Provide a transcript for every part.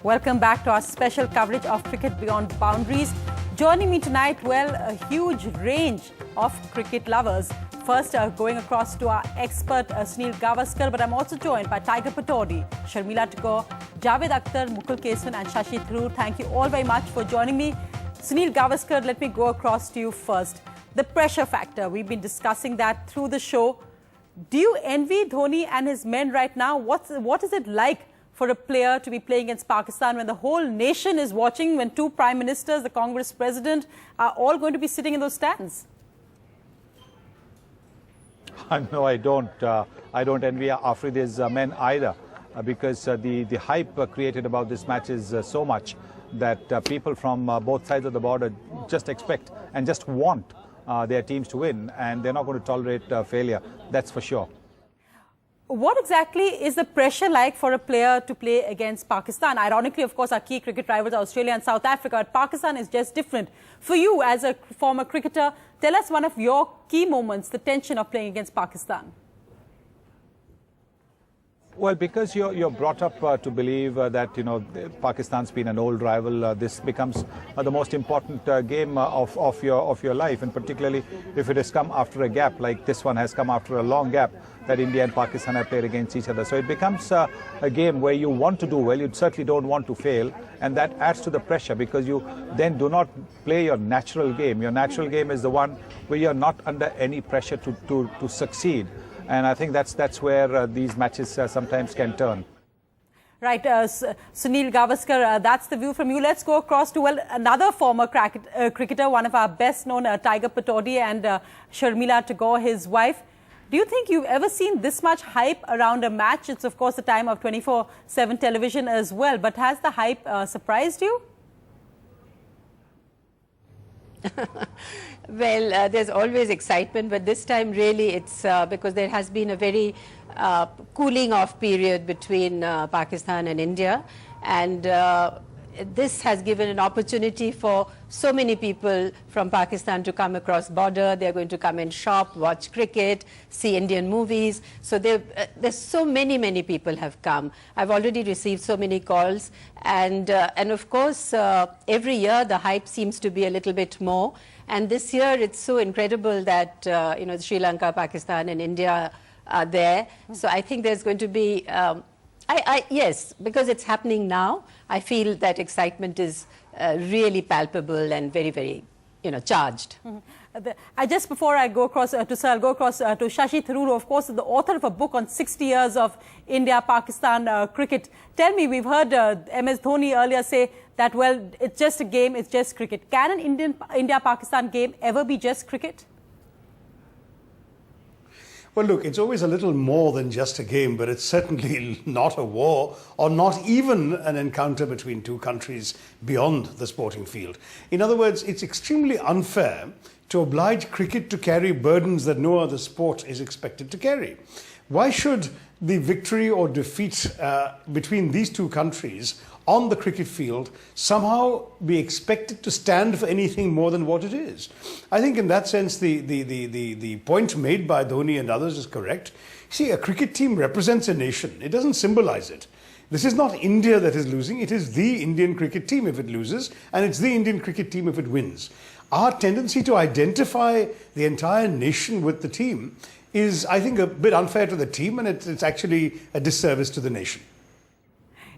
Welcome back to our special coverage of Cricket Beyond Boundaries. Joining me tonight, well, a huge range of cricket lovers. First, going across to our expert, Sunil Gavaskar, but I'm also joined by Tiger Patodi, Sharmila Tagore, Javed Akhtar, Mukul Keswan and Shashi Tharoor. Thank you all very much for joining me. Sunil Gavaskar, let me go across to you first. The pressure factor, we've been discussing that through the show. Do you envy Dhoni and his men right now? What is it like for a player to be playing against Pakistan when the whole nation is watching, when two prime ministers, the Congress president, are all going to be sitting in those stands? No, I don't. I don't envy Afridi's men either, because the hype created about this match is so much that people from both sides of the border just expect and just want their teams to win, and they're not going to tolerate failure. That's for sure. What exactly is the pressure like for a player to play against Pakistan? Ironically, of course, our key cricket rivals are Australia and South Africa, but Pakistan is just different. For you, as a former cricketer, tell us one of your key moments, the tension of playing against Pakistan. Well, because you're brought up to believe that, you know, Pakistan's been an old rival, this becomes the most important game of your life, and particularly if it has come after a gap, like this one has come after a long gap that India and Pakistan have played against each other. So it becomes a game where you want to do well, you certainly don't want to fail, and that adds to the pressure because you then do not play your natural game. Your natural game is the one where you're not under any pressure to succeed. And I think that's where these matches sometimes can turn. Right, Sunil Gavaskar, that's the view from you. Let's go across to, well, another former cricketer, one of our best-known, Tiger Patodi, and Sharmila Tagore, his wife. Do you think you've ever seen this much hype around a match? It's, of course, the time of 24/7 television as well. But has the hype surprised you? Well, there's always excitement, but this time really it's because there has been a very cooling off period between Pakistan and India, and this has given an opportunity for so many people from Pakistan to come across border. They're going to come and shop, watch cricket, see Indian movies. So there's so many people have come. I've already received so many calls, and of course every year the hype seems to be a little bit more. And this year it's so incredible that you know, Sri Lanka, Pakistan, and India are there. So I think there's going to be. Yes, because it's happening now, I feel that excitement is really palpable and very, you know, charged. Just before I go across to Sir, I'll go across to Shashi Tharoor, of course, the author of a book on 60 years of India-Pakistan cricket. Tell me, we've heard MS Dhoni earlier say that, well, it's just a game, it's just cricket. Can an India-Pakistan game ever be just cricket? Well, look, it's always a little more than just a game, but it's certainly not a war or not even an encounter between two countries beyond the sporting field. In other words, it's extremely unfair to oblige cricket to carry burdens that no other sport is expected to carry. Why should the victory or defeat between these two countries on the cricket field somehow be expected to stand for anything more than what it is? I think in that sense the point made by Dhoni and others is correct. See, a cricket team represents a nation. It doesn't symbolize it. This is not India that is losing. It is the Indian cricket team if it loses, and it's the Indian cricket team if it wins. Our tendency to identify the entire nation with the team is, I think, a bit unfair to the team, and it's actually a disservice to the nation.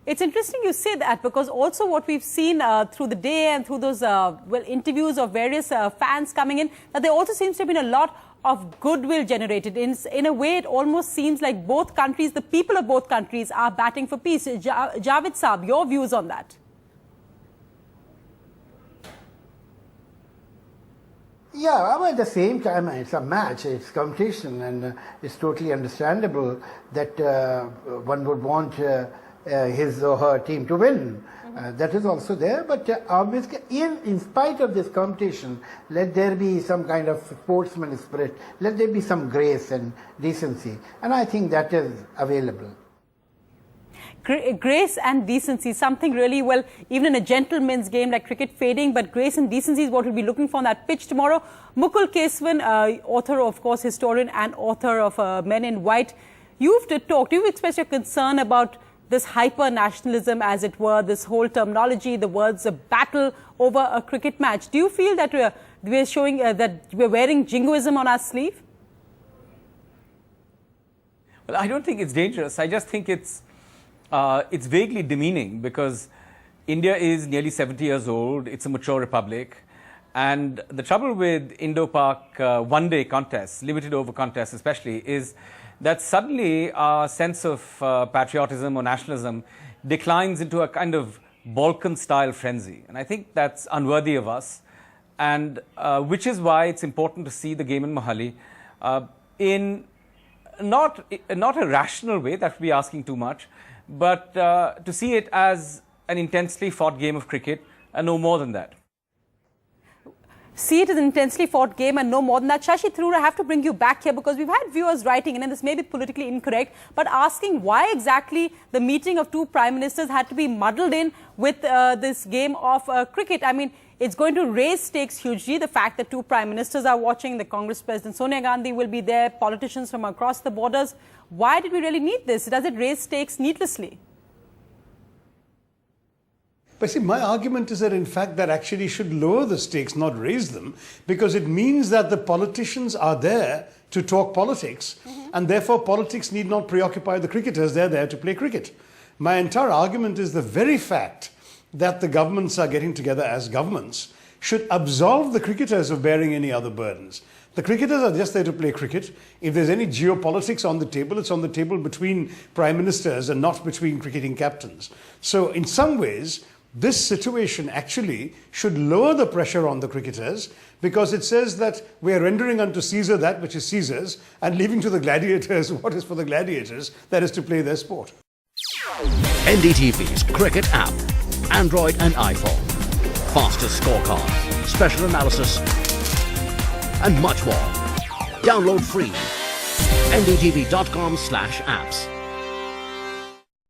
It's interesting you say that, because also what we've seen through the day and through those well, interviews of various fans coming in, that there also seems to have been a lot of goodwill generated. In a way, it almost seems like both countries, the people of both countries, are batting for peace. Javed Saab, your views on that? Yeah, but at the same time, it's a match, it's competition, and it's totally understandable that one would want his or her team to win. That is also there, but obviously, in spite of this competition, let there be some kind of sportsman spirit, let there be some grace and decency, and I think that is available. Grace and decency, something really, well, even in a gentleman's game like cricket, fading, but grace and decency is what we'll be looking for on that pitch tomorrow. Mukul Keswan, author, of course, historian and author of Men in White. You've expressed your concern about this hyper-nationalism, as it were, this whole terminology, the words a battle over a cricket match. Do you feel that we're showing that we're wearing jingoism on our sleeve? Well, I don't think it's dangerous. I just think it's vaguely demeaning, because India is nearly 70 years old. It's a mature republic. And the trouble with Indo-Pak one-day contests, limited over contests especially, is that suddenly our sense of patriotism or nationalism declines into a kind of Balkan-style frenzy. And I think that's unworthy of us, and which is why it's important to see the game in Mohali in not a rational way, that would be asking too much, but to see it as an intensely fought game of cricket and no more than that. See it as an intensely fought game and no more than that. Shashi Tharoor, I have to bring you back here, because we've had viewers writing in, and this may be politically incorrect, but asking why exactly the meeting of two prime ministers had to be muddled in with this game of cricket. I mean, it's going to raise stakes hugely. The fact that two prime ministers are watching, the Congress President Sonia Gandhi will be there, politicians from across the borders. Why did we really need this? Does it raise stakes needlessly? But see, my argument is that in fact that actually should lower the stakes, not raise them, because it means that the politicians are there to talk politics, and therefore politics need not preoccupy the cricketers. They're there to play cricket. My entire argument is the very fact that the governments are getting together as governments should absolve the cricketers of bearing any other burdens. The cricketers are just there to play cricket. If there's any geopolitics on the table, it's on the table between prime ministers and not between cricketing captains. So in some ways, this situation actually should lower the pressure on the cricketers, because it says that we are rendering unto Caesar that which is Caesar's and leaving to the gladiators what is for the gladiators, that is to play their sport. NDTV's cricket app, Android and iPhone. Fastest scorecard, special analysis, and much more. Download free. ndtv.com/apps.